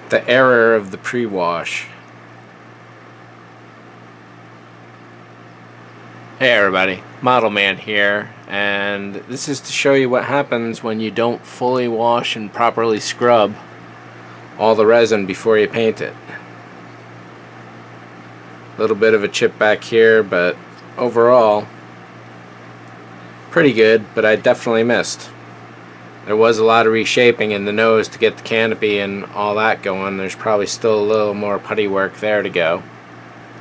The error of the pre-wash. Hey everybody, ModelMan here, and this is to show you what happens when you don't fully wash and properly scrub all the resin before you paint it. A little bit of a chip back here, but overall pretty good, but I definitely missed. There was a lot of reshaping in the nose to get the canopy and all that going. There's probably still a little more putty work there to go.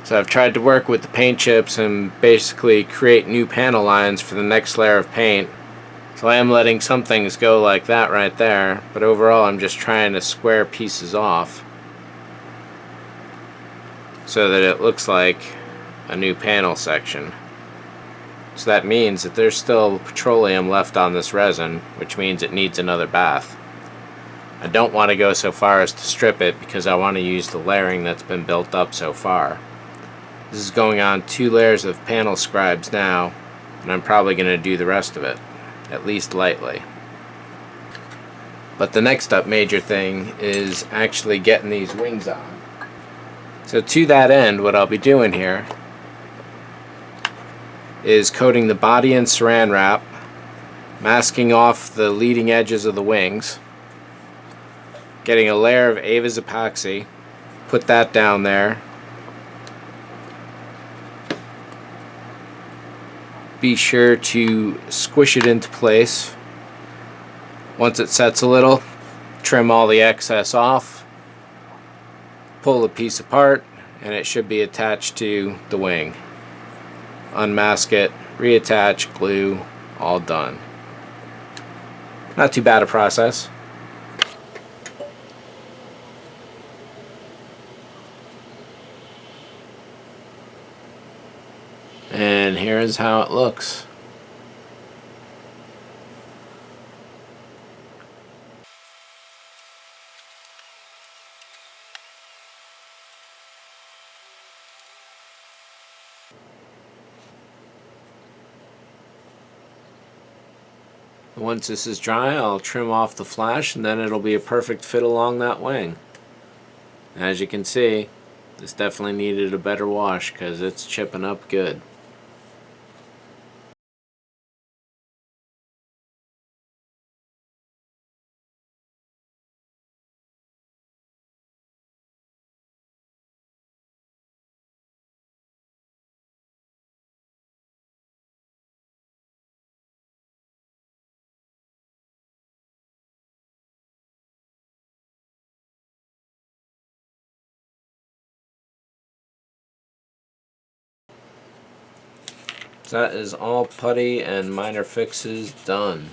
So I've tried to work with the paint chips and basically create new panel lines for the next layer of paint. So I am letting some things go like that right there, but overall I'm just trying to square pieces off so that it looks like a new panel section. So that means that there's still petroleum left on this resin, which means it needs another bath. I don't want to go so far as to strip it because I want to use the layering that's been built up so far. This is going on 2 layers of panel scribes now, and I'm probably going to do the rest of it, at least lightly. But the next up major thing is actually getting these wings on. So to that end, what I'll be doing here is coating the body in saran wrap, masking off the leading edges of the wings, getting a layer of Ava's epoxy, put that down there. Be sure to squish it into place. Once it sets a little, trim all the excess off, pull the piece apart, and it should be attached to the wing. Unmask it, reattach, glue, all done. Not too bad a process. And here's how it looks. Once this is dry, I'll trim off the flash and then it'll be a perfect fit along that wing. As you can see, this definitely needed a better wash because it's chipping up good. So that is all putty and minor fixes done.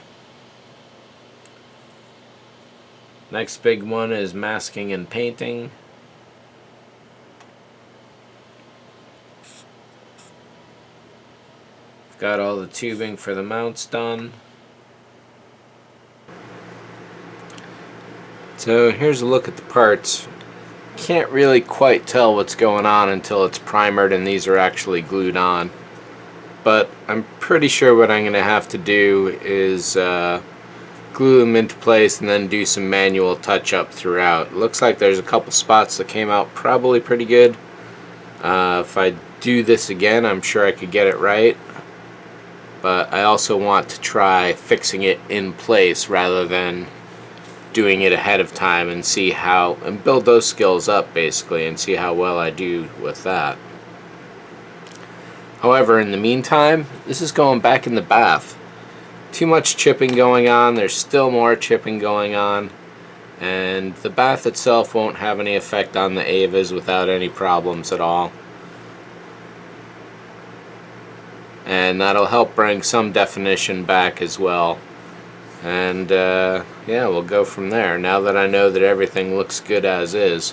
Next big one is masking and painting. I've got all the tubing for the mounts done. So here's a look at the parts. Can't really quite tell what's going on until it's primered and these are actually glued on. But I'm pretty sure what I'm going to have to do is glue them into place and then do some manual touch-up throughout. It looks like there's a couple spots that came out probably pretty good. If I do this again, I'm sure I could get it right. But I also want to try fixing it in place rather than doing it ahead of time and see how, and build those skills up basically and see how well I do with that. However, in the meantime, this is going back in the bath. Too much chipping going on, there's still more chipping going on, and the bath itself won't have any effect on the Avas without any problems at all. And that'll help bring some definition back as well. And yeah, we'll go from there. Now that I know that everything looks good as is,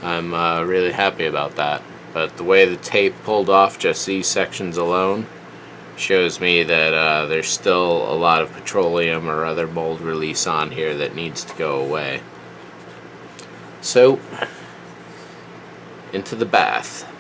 I'm really happy about that. But the way the tape pulled off just these sections alone shows me that there's still a lot of petroleum or other mold release on here that needs to go away. So, into the bath.